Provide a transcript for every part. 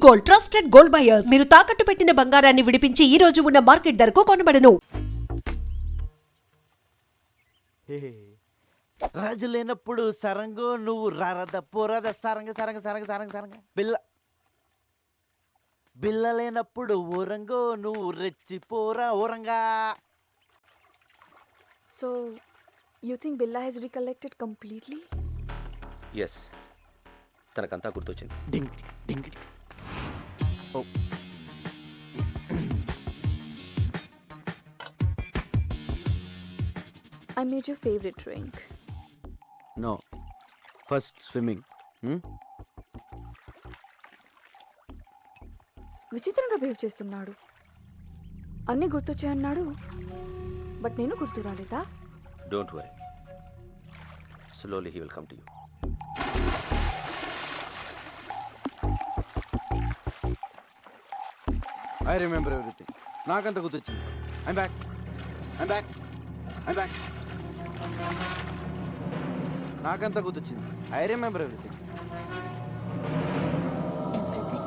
Gold, trusted gold buyers. మీరు తాకట్టు పెట్టిన బంగారాన్ని విడిపించి ఈ రోజు ఉన్న మార్కెట్ ధరకు కొనబడను. రాజు లేనప్పుడు సరంగు నువ్వు రారద పోరద సరంగ సరంగ సరంగ సరంగ సరంగ బిల్ల బిల్ల లేనప్పుడు ఊరంగో నువ్వు రెచ్చిపోరా ఊరంగా. So, you think Billa has recollected completely? Yes, తనకంతా గుర్తొచ్చింది. Ding ding oh I made your favorite drink. No first swimming. విచిత్రంగా బిహేవ్ చేస్తున్నాడు. అన్నీ గుర్తొచ్చాయన్నాడు, బట్ నేను గుర్తు రాలేదా? Don't worry, slowly he will come to you. I remember everything. నాకంత గుర్తొచ్చింది. I'm back I'm back I'm back. నాకంత గుర్తొచ్చింది. I remember everything. Everything.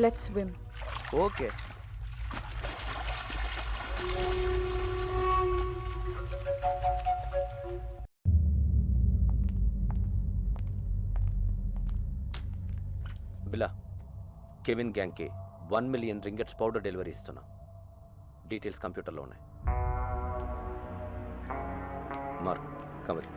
Let's swim. Okay. Billa, Kevin గ్యాంగ్కి 1 మిలియన్ రింగెట్స్ పౌడర్ డెలివరీ ఇస్తున్నా. డీటెయిల్స్ కంప్యూటర్లో ఉన్నాయి. Mark come here.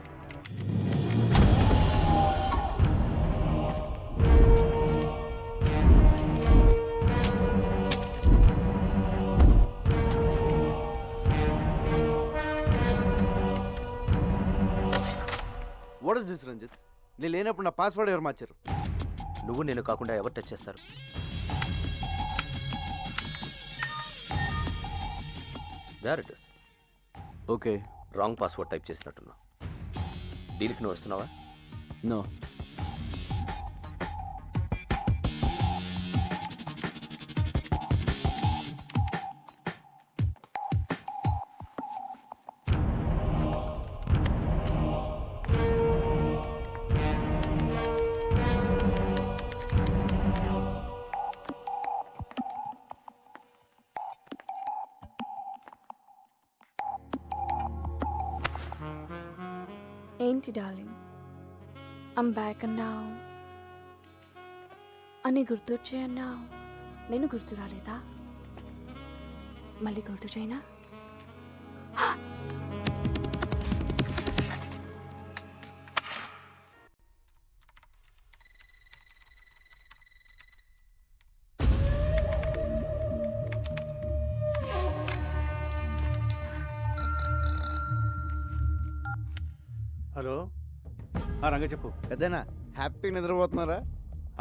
What is this Ranjith? నేను లేనప్పుడు నా పాస్వర్డ్ ఎవరు మార్చారు? నువ్వు నేను కాకుండా ఎవరు టచ్ చేస్తారు? There it is. Okay. Wrong password type చేసినట్టున్నా. డీల్కి నువ్వు వస్తున్నావా? నో. ఏంటి డార్లింగ్, ఐమ్ బ్యాక్ అన్నావు, అన్నీ గుర్తొచ్చాయన్నావు, నేను గుర్తు రాలేదా? మళ్ళీ గుర్తు చేయనా? హలో, రంగ చెప్పు. పెద్దనా హ్యాపీగా నిద్రపోతున్నారా?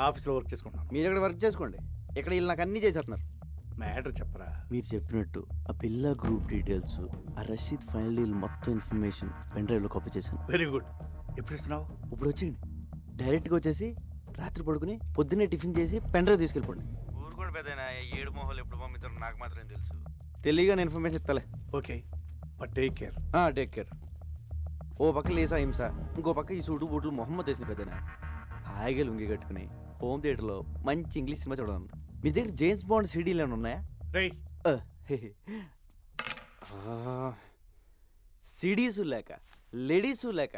ఆఫీస్లో వర్క్ చేసుకుంటున్నాను. మీరు ఇక్కడ వర్క్ చేసుకోండి, ఇక్కడ వీళ్ళు నాకు అన్నీ చేసేస్తున్నారు. మ్యాటర్ చెప్పరా. మీరు చెప్పినట్టు ఆ పిల్ల గ్రూప్ డీటెయిల్స్, ఆ రషీద్ ఫైనల్ డీల్ మొత్తం ఇన్ఫర్మేషన్ పెన్ డ్రైవ్లో కాపీ చేశాను. Very good. ఎప్పుడు ఇస్తున్నావు? ఇప్పుడు వచ్చేయండి, డైరెక్ట్గా వచ్చేసి రాత్రి పడుకుని పొద్దున్నే టిఫిన్ చేసి పెన్ డ్రైవ్ తీసుకెళ్ళిపోండి. ఊరుకోండి పెద్దనా, 7 మొహాలు ఎప్పుడు పంపిస్తారో నాకు మాత్రం తెలుసు. తెలియగానే ఇన్ఫర్మేషన్ ఇస్తాలే. Okay, but take care. Take care. Oh పక్క లేసా హింస, ఇంకో పక్క ఈ సూటు బూట్లు మొహమ్మద్ వేసిన పెద్దనా హాయిగా లుంగి కట్టుకుని హోమ్ థియేటర్లో మంచి ఇంగ్లీష్ సినిమా చూడడం. మీ దగ్గర జేమ్స్ బాండ్ సీడీలు ఏమైనా ఉన్నాయా? సిడీసు లేక లేడీసు లేక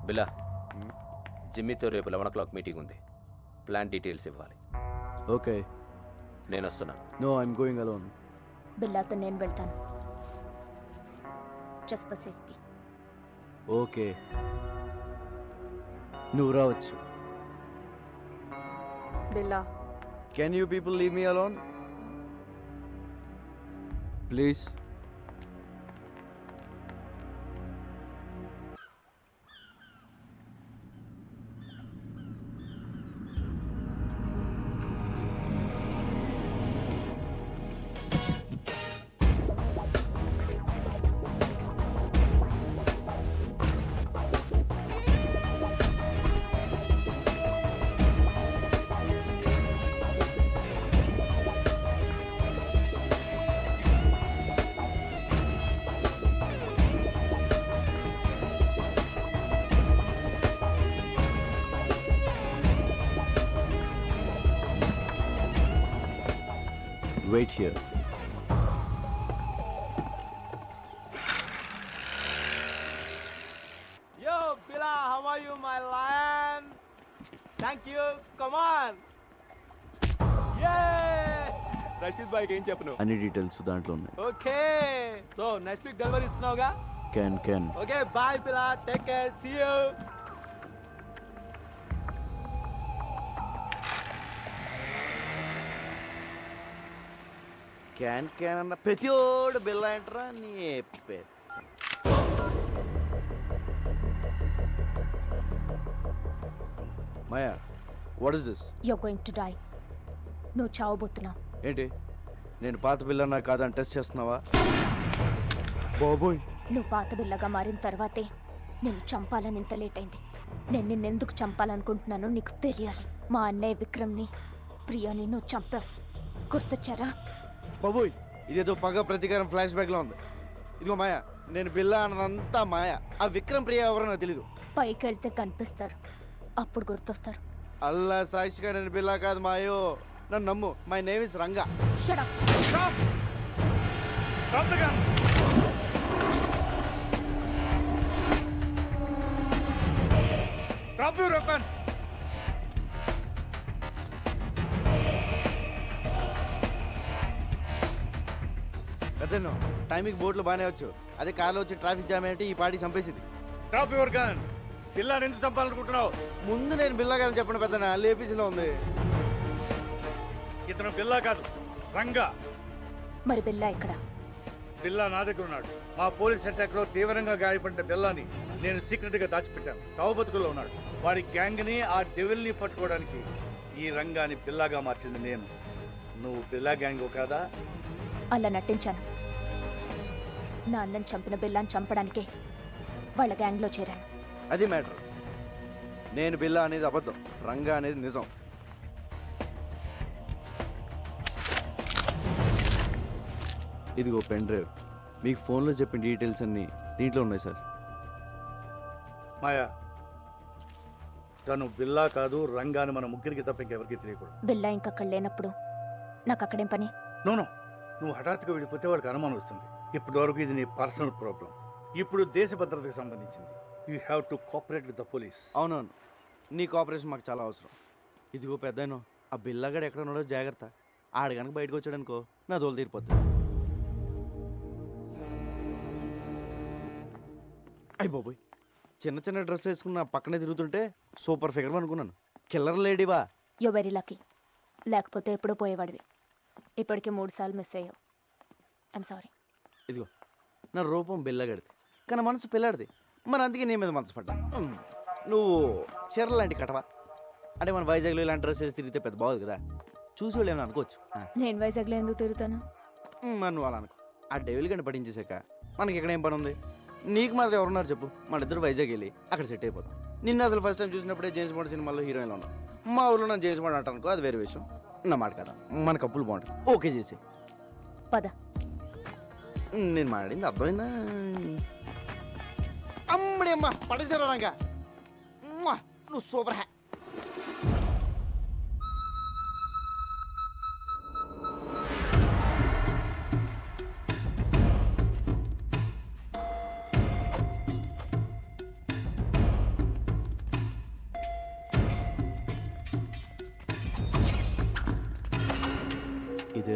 బిలా, జిమ్మీతో రేపు 11 o'clock మీటింగ్ ఉంది. ప్లాన్ డీటెయిల్స్ ఇవ్వాలి. ఓకే. నేను వస్తున్నా. No I'm going alone. బిల్లాతో నేను వెళ్తాను, జస్ట్ ఫర్ సేఫ్టీ. ఓకే, నువ్వు రావచ్చు. Billa. Can you people leave me alone please? Wait here. Yo, Billa, how are you, my lion? Thank you. Come on. Yeah. Rashid బాయ్కి ఏం చెప్పను? అన్ని డీటెయిల్స్ దాంట్లో ఉన్నాయి. Okay, so next week delivery ఇస్తున్నావుగా? కెన్ ఓకే, బాయ్ పిల్ల, టేక్ కేర్, సీ యూ. క్యాన్ అన్న ప్రతిోడు బిల్ల ఏంట్రా నీ మాయా, what is this? You're going to die. నువ్వు చావబోతున్నావు. ఏంటి, నేను పాత బిల్లన్నా కాదని టెస్ట్ చేస్తున్నావా? బాబోయ్, నువ్వు పాత బిల్లగా మారిన తర్వాతే నేను చంపాలని ఇంత లేట్ అయింది. నేను నిన్నెందుకు చంపాలనుకుంటున్నానో నీకు తెలియాలి. మా అన్నయ్య విక్రమ్ని, ప్రియాని నువ్వు చంపావు. గుర్తొచ్చారా? బాబోయ్, ఇదేదో పగ ప్రతీకారం ఫ్లాష్ బ్యాక్ లో ఉంది. ఇదిగో మాయా, నేను బిల్ల అన్నదంతా మాయా. ఆ విక్రమ్ ప్రియ ఎవరో నాకు తెలీదు. పైకి వెళ్తే కనిపిస్తారు, అప్పుడు గుర్తొస్తారు. అల్లా సాక్షిగా నేను బిల్ల కాదు మాయో, నన్ను నమ్ము. My name is Ranga. Shut up. Drop the gun. Drop your weapons. పెద్దను టైంకి బోట్లు బాగానే వచ్చు, అదే కార్లో వచ్చి ట్రాఫిక్ జామ్ ఏంటి ఈ పార్టీ చంపేసింది. Drop your gun. పిల్లని ఎందుకు చంపాలనుకుంటున్నావు? ముందు నేను బిల్లా కాదని చెప్పండి పెద్దనా, లేపీసీలో ఉంది. ఇతను బిల్లా కాదు, రంగా. మరి బిల్లా ఇక్కడ? బిల్లా నా దగ్గర ఉన్నాడు. మా పోలీస్ అటాక్ లో తీవ్రంగా గాయపడిన బిల్లాని నేను సీక్రెట్ గా దాచిపెట్టాను. చావు బతుకుల్లో ఉన్నాడు. వాడి గ్యాంగ్ ని, ఆ డెవిల్ ని పట్టుకోవడానికి ఈ రంగాని బిల్లాగా మార్చింది నేను. నువ్వు బిల్లా గ్యాంగ్ కాదా? అలా నటించాను. నా అన్నని చంపిన బిల్లాని చంపడానికే వాళ్ళ గ్యాంగ్లో చేరాను. అది మ్యాటర్. నేను బిల్లా అనేది అబద్ధం, రంగా అనేది నిజం. ఇదిగో పెన్ డ్రైవ్, మీకు ఫోన్లో చెప్పిన డీటెయిల్స్ అన్నీ దీంట్లో ఉన్నాయి సార్. మాయా, తను బిల్లా కాదు, రంగాని మన ముగ్గురికి తప్ప ఇంకెవరికి తెలియకూడదు. బిల్లా ఇంకక్కడ లేనప్పుడు నాకు అక్కడేం పని? నోనో, నువ్వు హఠాత్తుగా వెళ్ళిపోతే వాడికి అనుమానం వస్తుంది. ఇప్పటి వరకు ఇది నీ పర్సనల్ ప్రాబ్లం. ఇప్పుడు దేశ భద్రతకు సంబంధించింది. You have to cooperate with the police. అవునవును, నీ కోఆపరేషన్ మాకు చాలా అవసరం. ఇదిగో పెద్దనో, ఆ బిల్లాగాడు ఎక్కడ ఉన్నాడో జాగ్రత్త. ఆడ కనుక బయటకు వచ్చాడనుకో నా దోలు తీరిపోద్ది. అయ్యి బాబోయ్, చిన్న చిన్న డ్రెస్ వేసుకున్న పక్కనే తిరుగుతుంటే సూపర్ ఫిగర్ అనుకున్నాను. కిల్లర్ లేడీవా? యో వెరీ లక్కీ. లేకపోతే ఎప్పుడూ పోయేవాడివి. ఇప్పటికే 3 సార్లు మిస్ అయ్యావు. I'm sorry. ఇదిగో, నా రూపం బిల్లగాడిది కానీ మనసు పిల్లాడిది. మరి అందుకే నీ మీద మనసు పడ్డా. నువ్వు చీర లాంటి కటవా అంటే మన వైజాగ్లో ఇలాంటి డ్రెస్ వేసి తిరిగితే పెద్ద బాగుంది కదా, చూసి వాళ్ళు ఏమైనా అనుకోవచ్చు. నేను వైజాగ్లో ఎందుకు తిరుగుతాను? మరి నువ్వు అలా అనుకో. ఆ డెవిల్ గంట పట్టించేసాక మనకి ఇక్కడ ఏం పని ఉంది? నీకు మాత్రం ఎవరున్నారు చెప్పు? మన ఇద్దరు వైజాగ్ వెళ్ళి అక్కడ సెట్ అయిపోతాం. నిన్న అసలు ఫస్ట్ టైం చూసినప్పుడే జేమ్స్ బాండ్ సినిమాలో హీరోయిన్లో ఉన్నాం. మా ఊళ్ళో నన్ను జేమ్స్ బాండ్ అంటానుకో, అది వేరే విషయం. నా మాట కదా, మన కప్పులు బాగుంటుంది. ఓకే చేసి పద. నేను మాడింది అర్థమైందా? అమ్మడి అమ్మ పడేసారు రంగా, నువ్వు సూపర్ హ్యా.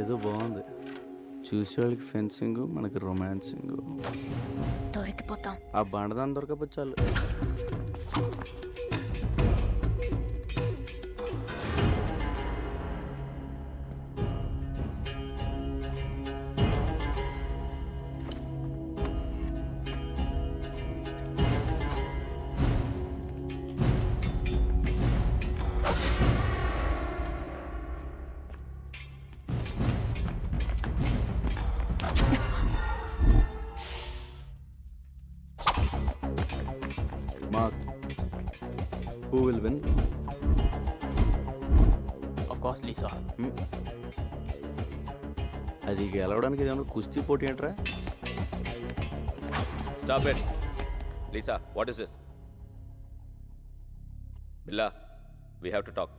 ఇదేదో బాగుంది. చూసేవాళ్ళకి ఫెన్సింగ్, మనకి రొమాన్సింగ్. దొరికిపోతాం. ఆ బండదాన్ని దొరకపోతే చాలు. Mark, who will win? Of course, Lisa. అది గెలవడానికి ఏదైనా కుస్తీ పోటీ ఏంట్రా? Stop it. Lisa, what is this? Billa, we have to talk.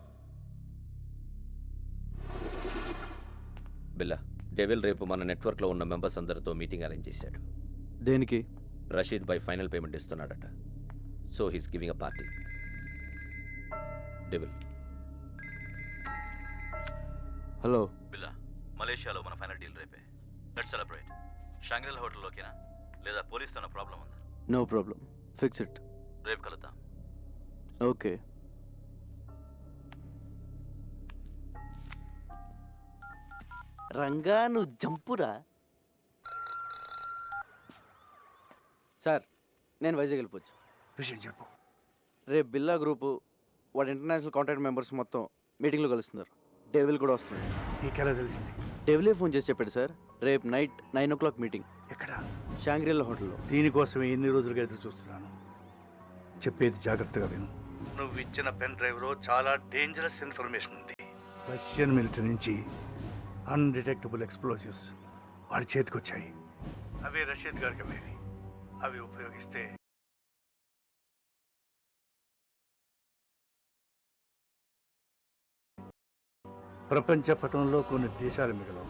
Billa, devil రేపు మన నెట్వర్క్లో ఉన్న మెంబర్స్ అందరితో మీటింగ్ అరేంజ్ చేశాడు. దేనికి? రషీద్ బై ఫైనల్ పేమెంట్ ఇస్తున్నాడట. So he's giving a party. Devil. Hello. Billa, మలేషియాలో మన ఫైనల్ డీల్ రేపే. Let's celebrate. షాంగ్రిలా హోటల్లోకేనా లేదా పోలీస్తో ఉన్న ప్రాబ్లం ఉందా? No problem, fix it. రేపు కలుద్దాం. ఓకే. రంగా నువ్వు జంపురా. సార్, నేను వైజాగ్ వెళ్ళిపోవచ్చు. విషయం చెప్పు. రేపు బిల్లా గ్రూపు వాడి ఇంటర్నేషనల్ కాంటాక్ట్ మెంబర్స్ మొత్తం మీటింగ్లో కలుస్తున్నారు. డెవిల్ కూడా వస్తుంది. నీకెలా తెలిసింది? డెవిలే ఫోన్ చేసి చెప్పాడు సార్. రేపు నైట్ 9 o'clock మీటింగ్. ఎక్కడ? షాంగ్రిలా హోటల్లో. దీనికోసమే ఎన్ని రోజులుగా ఎదురు చూస్తున్నాను. చెప్పేది జాగ్రత్తగా విను. నువ్వు ఇచ్చిన పెన్ డ్రైవ్లో చాలా డేంజరస్ ఇన్ఫర్మేషన్ ఉంది. రష్యన్ మిలిటరీ నుంచి అన్డిటెక్టబుల్ ఎక్స్ప్లోజివ్స్ వాడి చేతికి వచ్చాయి. అవి రషీద్ గారికి అమ్మేవి. అవి ఉపయోగిస్తే ప్రపంచ పటంలో కొన్ని దేశాలు మిగలవు.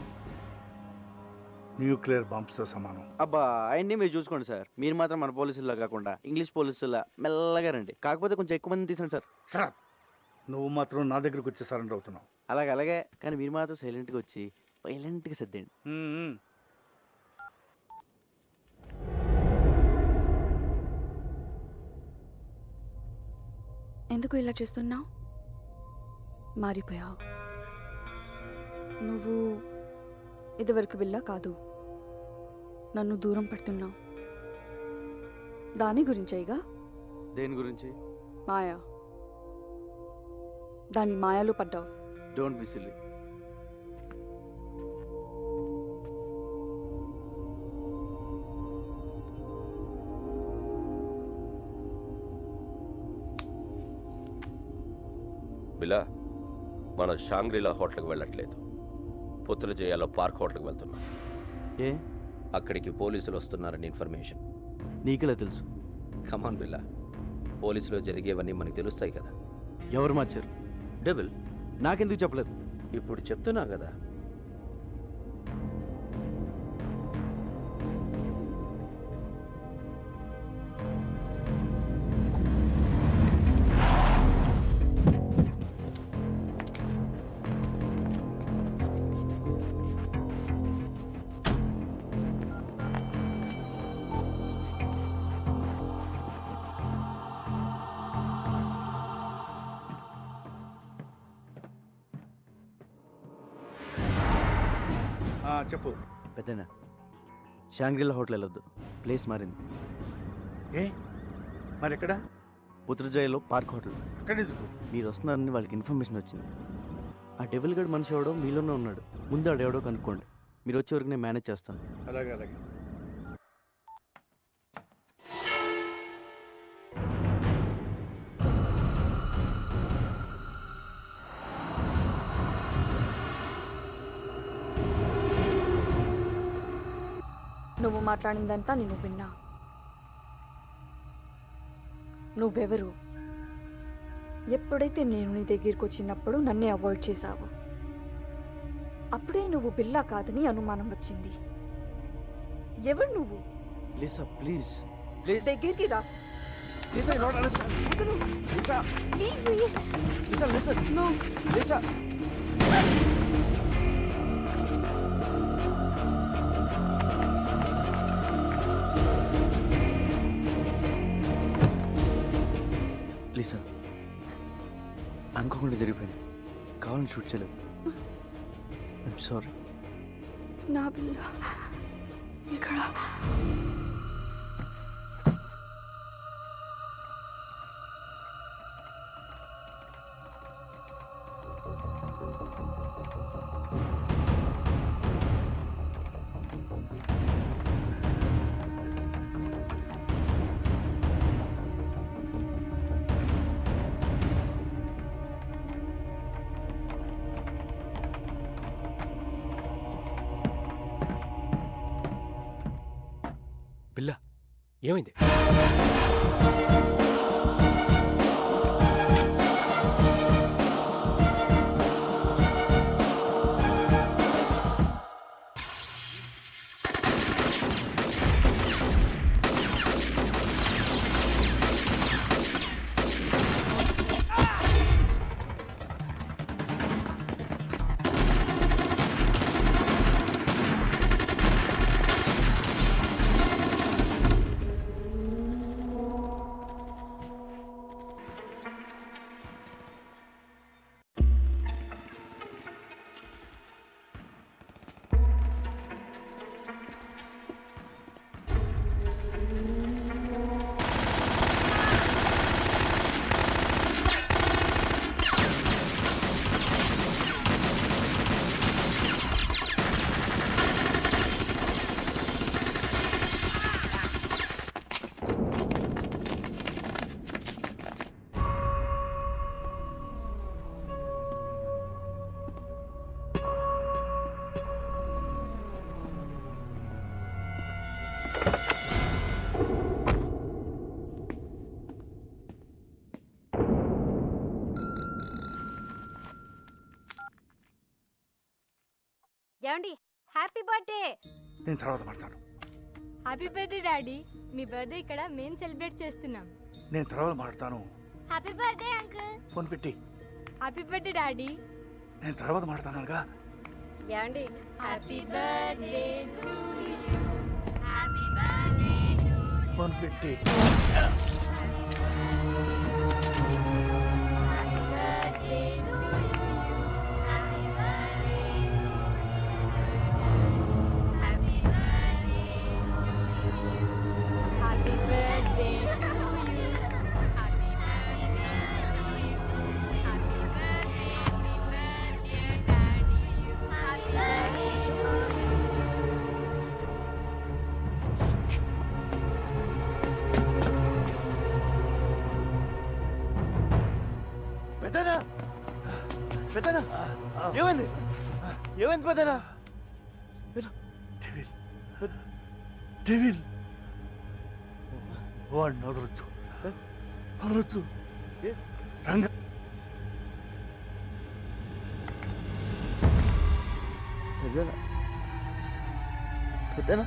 న్యూక్లియర్ బాంబ్స్తో సమానం. అబ్బా, అవన్నీ మీరు చూసుకోండి సార్. మీరు మాత్రం మన పోలీసుల్లా కాకుండా ఇంగ్లీష్ పోలీసుల్లా మెల్లగా రండి. కాకపోతే కొంచెం ఎక్కువ మంది తీసండి సార్. సరే, నువ్వు మాత్రం నా దగ్గరకు వచ్చి సరెండర్ అవుతున్నావు. అలాగే, కానీ మీరు మాత్రం సైలెంట్గా వచ్చి వైలెంట్గా సర్దేయండి. ఎందుకు ఇలా చేస్తున్నావు? మారిపోయావు. నువ్వు ఇదివరకు బిల్లా కాదు. నన్ను దూరం పెడుతున్నావు. దాని గురించేగా? దేని గురించి? మాయా. దాని మాయలో పడ్డావు. Don't be silly. బిలా, మనం షాంగ్రిలా హోటల్కి వెళ్ళట్లేదు. పుత్రజయాలో పార్క్ హోటల్కి వెళ్తున్నాం. ఏ? అక్కడికి పోలీసులు వస్తున్నారని ఇన్ఫర్మేషన్. నీకెలా తెలుసు? కమాన్ బిల్లా, పోలీసులో జరిగేవన్నీ మనకు తెలుస్తాయి కదా. ఎవరు మార్చారు? డెవిల్. నాకెందుకు చెప్పలేదు? ఇప్పుడు చెప్తున్నా కదా. చెప్పు. పెద్దనా, షాంగ్రిలా హోటల్ వెళ్ళొద్దు. ప్లేస్ మారింది. ఏ మరి ఎక్కడ? పుత్రజయలో పార్క్ హోటల్. అక్కడ ఎందుకు? మీరు వస్తున్నారని వాళ్ళకి ఇన్ఫర్మేషన్ వచ్చింది. ఆ డెవిల్ గడ్ మనిషి ఎవడో మీలోనే ఉన్నాడు. ముందు ఆడెవడో కనుక్కోండి. మీరు వచ్చే వరకు నేను మేనేజ్ చేస్తాను. అలాగే. నువ్వు మాట్లాడిందంతా నేను విన్నా. నువ్వెవరు? ఎప్పుడైతే నేను నీ దగ్గరికి వచ్చినప్పుడు నన్నే అవాయిడ్ చేశావు. అప్పుడే నువ్వు బిల్లా కాదని అనుమానం వచ్చింది. ఎవరు నువ్వు? Lisa, please. దగ్గరికి రా. Lisa, not understand. Lisa, Leave me. Lisa, listen. No. Lisa. Please sir, అనుకోకుండా జరిగిపోయింది, కావాలని షూట్ చేయలేదు. I'm sorry. నా బిల్ల ఇక్కడ బిల్లా ఏమైంది? ఏమండి హ్యాపీ బర్త్డే. నేను తర్వాత మాట్లాడతాను. Happy birthday daddy. మీ బర్త్డే ఇక్కడ మేము సెలబ్రేట్ చేస్తున్నాం. నేను తర్వాత మాట్లాడతాను. Happy birthday uncle. ఫోన్ పెట్టి. Happy birthday daddy. నేను తర్వాత మాట్లాడతానుగా. ఏమండి happy birthday to you. Happy birthday to you. Phone పెట్టి. Happy birthday to you. Happy birthday. Happy birthday to you. Happy birthday to you. Happy birthday to you. Happy birthday. Happy birthday daddy. Happy birthday to you. పెద్దనా, పెద్దనా, ఏమైంది? ఏమైంది పెద్దనా? Devil, devil, వాడిని వదలొద్దు, వదలొద్దు. రంగ పెద్దనా, పెద్దనా,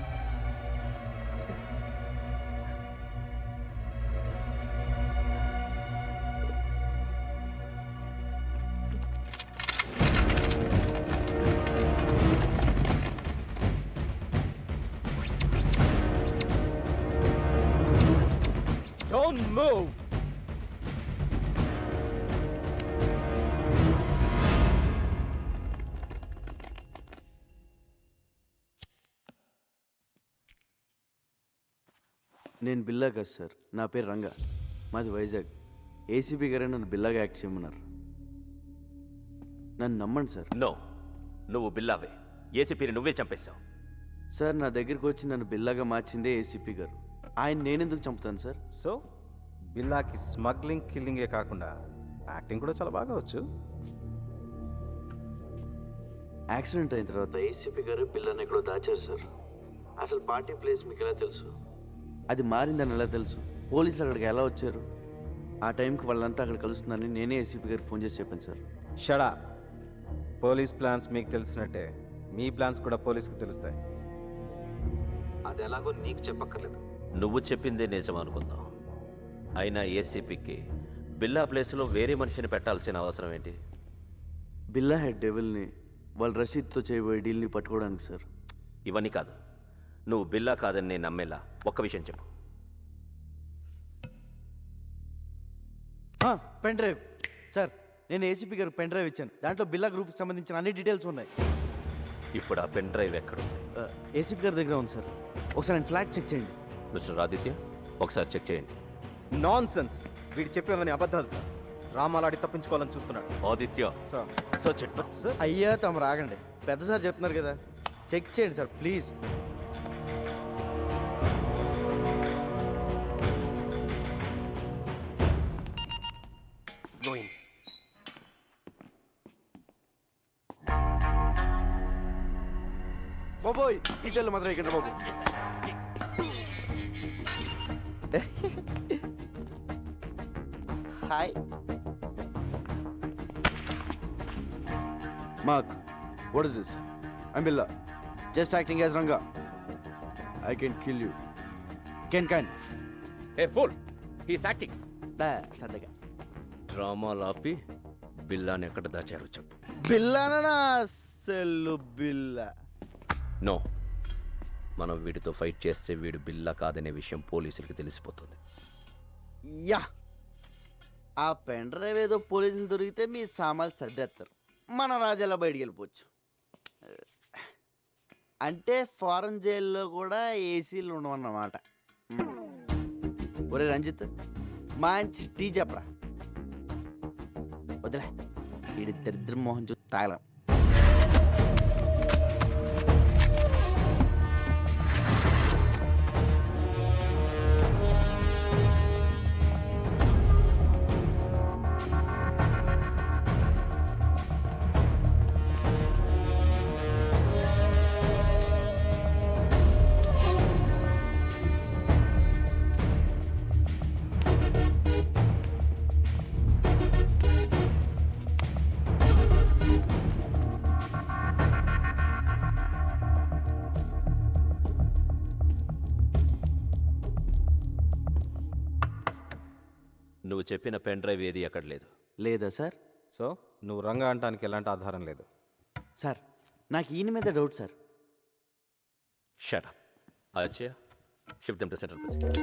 Don't move. నేను బిల్లా కాదు సార్, నా పేరు రంగా, మాది వైజాగ్. ఏసీపీ గారే నన్ను బిల్లాగా యాక్ట్ చేయమన్నారు. నన్ను నమ్మండి సార్. నో, నువ్వు బిల్లావే. ఏసీపీని నువ్వే చంపేశావు. సార్, నా దగ్గరికి వచ్చి నన్ను బిల్లాగా మార్చిందే ఏసీపీ గారు. ఆయన నేనెందుకు చంపుతాను సార్? సో బిల్లాకి స్మగ్లింగ్ కిల్లింగే కాకుండా యాక్టింగ్ కూడా చాలా బాగా వచ్చు. యాక్సిడెంట్ అయిన తర్వాత ఏసీపీ గారు బిల్లాని ఎక్కడో దాచారు సార్. అసలు పార్టీ ప్లేస్ మీకు ఎలా తెలుసు? అది మారిందని ఎలా తెలుసు? పోలీసులు అక్కడికి ఎలా వచ్చారు? ఆ టైంకి వాళ్ళంతా అక్కడ కలుస్తుందని నేనే ఏసీపీ గారికి ఫోన్ చేసి చెప్పాను సార్. షడా, పోలీస్ ప్లాన్స్ మీకు తెలిసినట్టే మీ ప్లాన్స్ కూడా పోలీస్కి తెలుస్తాయి. అది ఎలాగో నీకు చెప్పక్కర్లేదు. నువ్వు చెప్పిందే నిజం అనుకుందాం. అయినా ఏసీపీకి బిల్లా ప్లేస్లో వేరే మనిషిని పెట్టాల్సిన అవసరం ఏంటి? బిల్లా హెడ్ డెవిల్ని వాళ్ళ రషీద్తో చేయబోయే డీల్ని పట్టుకోవడానికి సార్. ఇవన్నీ కాదు, నువ్వు బిల్లా కాదని నేను నమ్మేలా ఒక్క విషయం చెప్పు. పెన్ డ్రైవ్ సార్, నేను ఏసీపీ గారికి పెన్ డ్రైవ్ ఇచ్చాను. దాంట్లో బిల్లా గ్రూప్కి సంబంధించిన అన్ని డీటెయిల్స్ ఉన్నాయి. ఇప్పుడు ఆ పెన్ డ్రైవ్ ఎక్కడుంది? ఏసీపీ గారి దగ్గర ఉంది సార్. ఒకసారి నేను ఫ్లాట్ చెక్ చేయండి. మిస్టర్ ఆదిత్య, ఒకసారి చెక్ చేయండి. నాన్ సెన్స్, వీడు చెప్పేవని అబద్ధాలు సార్. డ్రామాలాడి తప్పించుకోవాలని చూస్తున్నాడు. Aditya, sir search it. Sir అయ్యా తమ రాగండి, పెద్ద సార్ చెప్తున్నారు కదా, చెక్ చేయండి సార్ ప్లీజ్. బాబోయ్, ఈ సెల్ మాత్రం ఇక్కడ బాబు. Hi Mark, what is this? I'm Billa, just acting as Ranga. I can kill you. కెన్ ఏ ఫూల్, హీస్ యాక్టింగ్. సరదాగా డ్రామాలు ఆపి బిల్లాని ఎక్కడ దాచారో చెప్పు. బిల్లానా? సెల్లు బిల్లా. నో, మనం వీడితో ఫైట్ చేస్తే వీడు బిల్లా కాదనే విషయం పోలీసులకి తెలిసిపోతుంది. యా, ఆ పెన్ డ్రైవ్ ఏదో పోలీసులు దొరికితే మీ సామాన్లు సర్దేస్తారు, మన రాజాలా బయటికి వెళ్ళిపోవచ్చు. అంటే ఫారెన్ జైల్లో కూడా ఏసీలు ఉండవన్నమాట. ఒరే రంజిత్, మంచి టీ చెప్పరా. వదిలే, వీడి దరిద్ర మోహన్ చూసి తాగలం. నువ్వు చెప్పిన పెన్ డ్రైవ్ ఏది అక్కడ లేదు. లేదా సార్? సో నువ్వు రంగా అంటానికి ఎలాంటి ఆధారం లేదు. సార్, నాకు ఈయన మీద doubt sir. Shut up. Aditya, shift them to central president.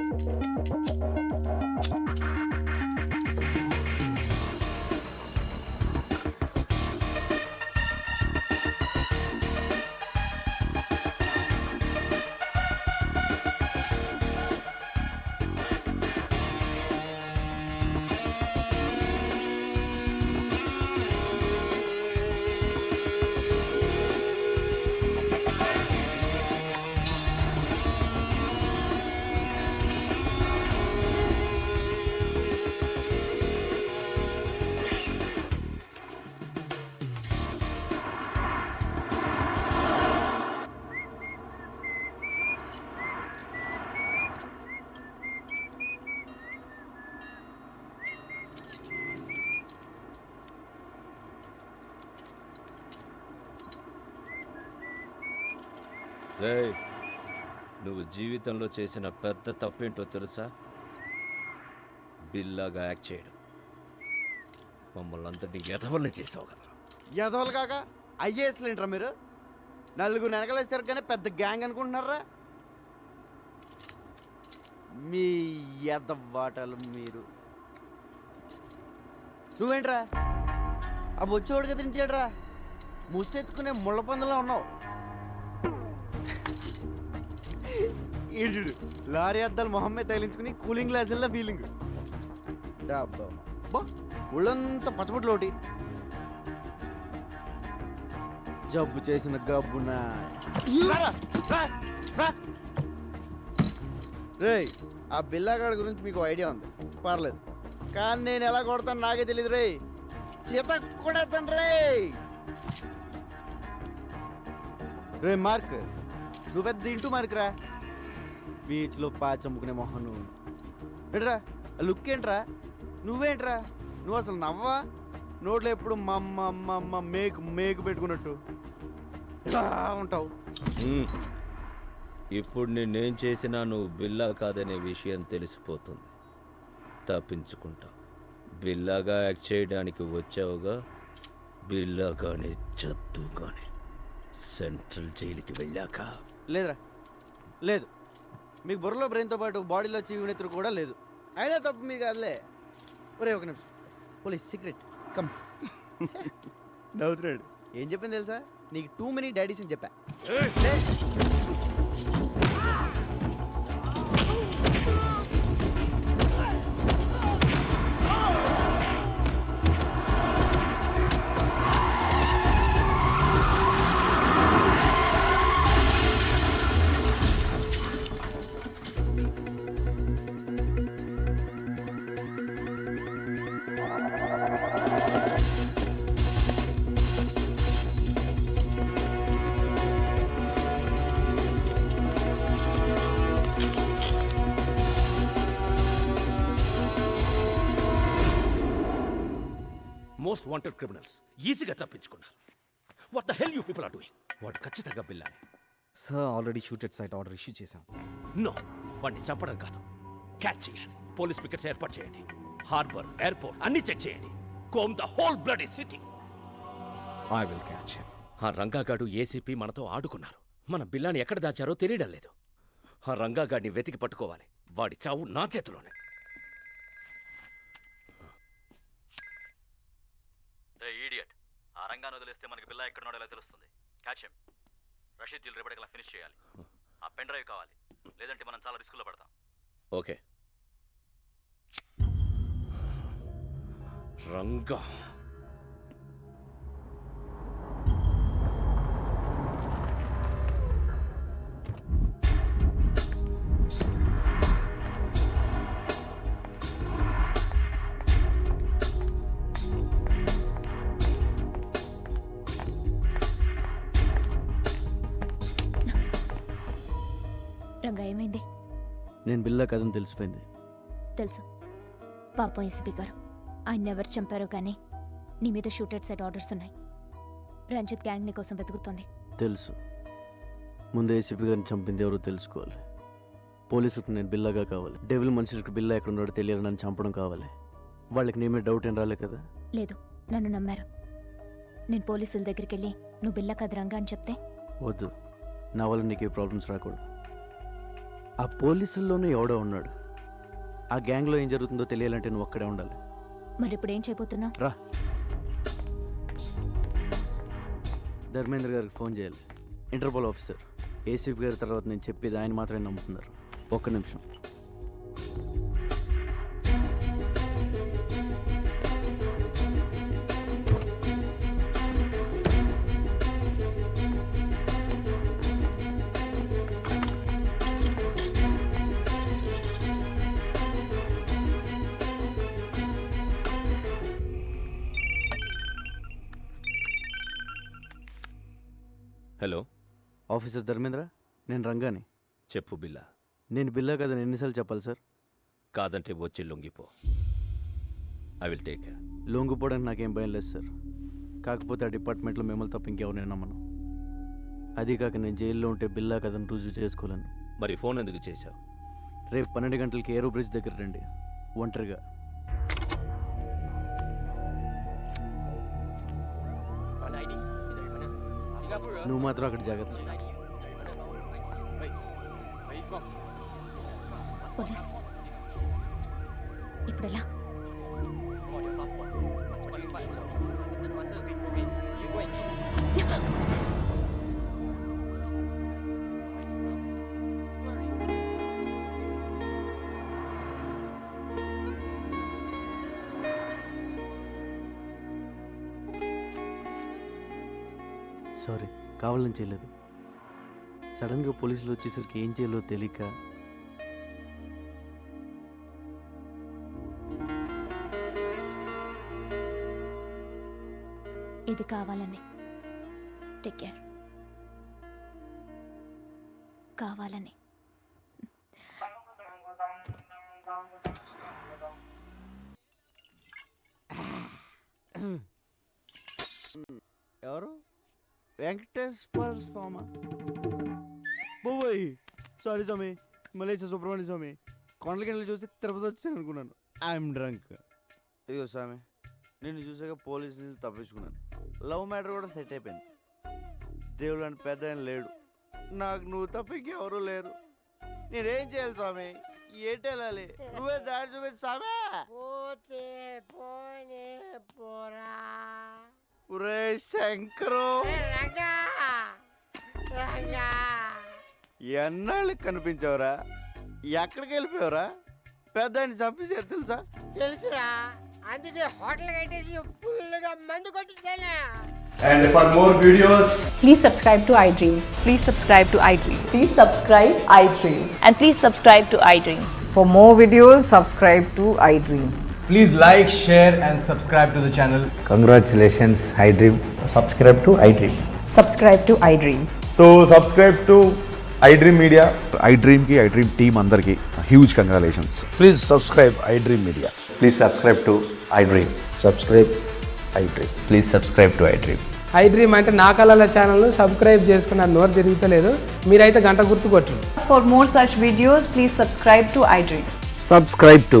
రేయ్, నువ్వు జీవితంలో చేసిన పెద్ద తప్పేంటో తెలుసా? బిల్లాగా యాక్ట్ చేయడం. మమ్మల్ని అందరినీ ఎదవల్ని చేసావు కదా. ఎదవలు కాక ఐఏఎస్లు ఏంట్రా మీరు? నలుగురు వెనకలేస్తారు కానీ పెద్ద గ్యాంగ్ అనుకుంటున్నారా? మీ ఎదవాటలు మీరు. నువ్వేంట్రా ఆ బొచ్చోడు కదిలించాడ్రా, ముష్టెత్తుకునే ముళ్ళ పందులా ఉన్నావు. ఈడు లారీ అద్దాలు మొహమ్మద్ తగిలించుకుని కూలింగ్ గ్లాసుల్లో ఫీలింగ్. ఒళ్ళంతా పచ్చబొట్లు ఒకటి, జబ్బు చేసిన గబ్బునా. రేయ్, ఆ బిల్లాగాడి గురించి మీకు ఐడియా ఉంది, పర్లేదు. కానీ నేను ఎలా కొడతాను నాకే తెలియదు రే. చేత కొడతాను రే. రే మార్క్, నువ్వు పెద్ద ఇంటూ మార్క్ రా. బీచ్లో పాచమ్ముకునే మొహం నువ్వు. ఏంట్రా లుక్ ఏంట్రా? నువ్వేంట్రా? నువ్వు అసలు నవ్వా? నోట్లో ఎప్పుడు మమ్మ మేకు మేకు పెట్టుకున్నట్టు ఉంటావు. ఇప్పుడు నేనేం చేసినా నువ్వు బిల్లా కాదనే విషయం తెలిసిపోతుంది. తప్పించుకుంటావు. బిల్లాగా యాక్ట్ చేయడానికి వచ్చావుగా, బిల్లాగానే చద్దుగానే సెంట్రల్ జైలుకి వెళ్ళాక. లేదురా, లేదు. మీకు బుర్రలో బ్రెయిన్తో పాటు బాడీలో చీవునెత్తురు కూడా లేదు. అయినా తప్పు మీకు కాదులే. ఒరే ఒక నిమిషం, పోలీస్ సీక్రెట్ కమ్. నవ్వుతున్నాడు. ఏం చెప్పింది తెలుసా? నీకు టూ మెనీ డాడీస్ అని చెప్పా. మోస్ట్ వాంటెడ్ క్రిమినల్స్ ఈజీగా తప్పించుకున్నారు. What the hell you people are doing? వాడు ఖచ్చితంగా బిల్లాని. Sir already shooted sight order issue చేశాం. నో, వాడిని చంపడం కాదు, క్యాచ్ చేయాలి. పోలీస్ పికెట్స్ ఏర్పాటు చేయండి. హార్బర్, ఎయిర్పోర్ట్ అన్ని చెక్ చేయండి. Comb the whole bloody city. I will catch him. ఆ రంగాగాడు ఏసీపీ మనతో ఆడుకున్నారు. మన బిల్లాని ఎక్కడ దాచారో తెలియడం లేదు. ఆ రంగాగాడిని వెతికి పట్టుకోవాలి. వాడి చావు నా చేతిలోనే. రే ఈడియట్, ఆ రంగాన్ని వదిలేస్తే మనకి బిల్లా ఎక్కడున్నాడో ఎలా తెలుస్తుంది? Catch him. రషీద్ జిల్ రేపటికల్లా ఫినిష్ చేయాలి. ఆ పెన్ డ్రైవ్ కావాలి, లేదంటే మనం చాలా రిస్కులో పడతాం. ఓకే. రంగా రంగా ఏమైంది? నేను బిల్లా కథను తెలిసిపోయింది. తెలుసు. పాపం ఎస్పీ గారు ఆయన ఎవరు చంపారో కానీ నీ మీద షూటెడ్ సైట్ ఆర్డర్స్ ఉన్నాయి. రంజిత్ గ్యాంగ్ నీ కోసం వెతుకుతోంది. తెలుసు. ముందు ఏసీపీ గారిని చంపింది ఎవరో తెలుసుకోవాలి. పోలీసులకు నేను బిల్లాగా కావాలి. డెవిల్ మనుషులకు బిల్లా ఎక్కడ ఉన్నాడో తెలియాలి. నన్ను చంపడం కావాలి. వాళ్ళకి నీ మీద డౌట్ ఏం రాలే కదా? లేదు, నన్ను నమ్మారు. నేను పోలీసుల దగ్గరికి వెళ్ళి నువ్వు బిల్లా కాదు రంగా అని చెప్తే వద్దు, నా వల్ల నీకే ప్రాబ్లమ్స్ రాకూడదు. ఆ పోలీసుల్లోనూ ఎవడో ఉన్నాడు. ఆ గ్యాంగ్లో ఏం జరుగుతుందో తెలియాలంటే నువ్వు అక్కడే ఉండాలి. మరి ఇప్పుడు ఏం చేయబోతున్నావు? రా, ధర్మేంద్ర గారికి ఫోన్ చేయాలి. Interpol officer. ఏసీపీ గారి తర్వాత నేను చెప్పేది ఆయన మాత్రమే నమ్ముతున్నారు. ఒక్క నిమిషం. హలో ఆఫీసర్ ధర్మేంద్ర, నేను రంగాని. చెప్పు బిల్లా. నేను బిల్లా కదని ఎన్నిసార్లు చెప్పాలి సార్? కాదంటే వచ్చి లొంగిపో. I will take care. లొంగిపోవడానికి నాకేం భయం లేదు సార్. కాకపోతే ఆ డిపార్ట్మెంట్లో మిమ్మల్ని తప్ప ఇంకెవరిని నమ్మను. అది కాక నేను జైల్లో ఉంటే బిల్లా కదని రుజువు చేసుకోలేను. మరి ఫోన్ ఎందుకు చేశావు? రేపు 12 గంటలకి ఏరో బ్రిడ్జ్ దగ్గర రండి, ఒంటరిగా. నువ్వు మాత్రం అక్కడ జాగ్రత్త. పోలీస్ ఇప్పుడు ఎలా? సారీ, కావాలని చేయలేదు. సడన్గా పోలీసులు వచ్చేసరికి ఏం చేయాలో తెలియక. ఇది కావాలని. Take care. కావాలని. ఎవరు? వెంకటేశ్వర స్వామి. బాబోయ్, సారీ స్వామి. మలేషియా సుబ్రహ్మణ్య స్వామి. కొండలకి చూసి తిరుపతి వచ్చాను అనుకున్నాను. I'm drunk. ఇదిగో స్వామి, నిన్ను చూసాక పోలీసులు తప్పించుకున్నాను. లవ్ మ్యాటర్ కూడా సెట్ అయిపోయింది. దేవుడు అని పెద్ద ఆయన లేడు. నాకు నువ్వు తప్ప ఇంకెవరూ లేరు. నేనేం చేయాలి స్వామి? ఏంటి వెళ్ళాలి? నువ్వే దారి చూపించు స్వామి. పోరా ఒరే శంకరు రంగా రంగా ఎన్నాళ్ళకి కనిపించావురా? ఎక్కడికి వెళ్ళిపోయావురా? పెద్ద ఆయన చంపేశారు తెలుసా? తెలుసురా, అందుకే హోటల్ కట్టేసి ఫుల్గా మందు కొట్టేసాను. And for more videos, Please subscribe to iDream. Please subscribe to iDream. Please subscribe iDream. And please subscribe to iDream. For more videos, subscribe to iDream. Please like, share and subscribe to the channel. congratulations, iDream. Subscribe to iDream. Subscribe to iDream. So subscribe to iDream media. iDreamకి iDream team అందరికీ huge congratulations. Please subscribe iDream Media. Please subscribe to iDream. Subscribe iDream. Please subscribe to iDream. iDream అంటే నా కళల ఛానల్ను subscribe చేసుకున్న నోరు తిరుగుతలేదు, మీరైతే గంట గుర్తు కొట్టండి. For more such videos, please subscribe to iDream. Subscribe to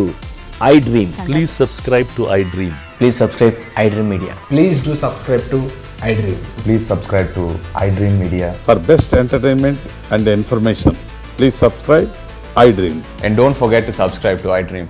iDream. Please subscribe to iDream. Please subscribe iDream media. Please do subscribe to iDream. Please subscribe to iDream media. For best entertainment and information please subscribe iDream. And don't forget to subscribe to iDream.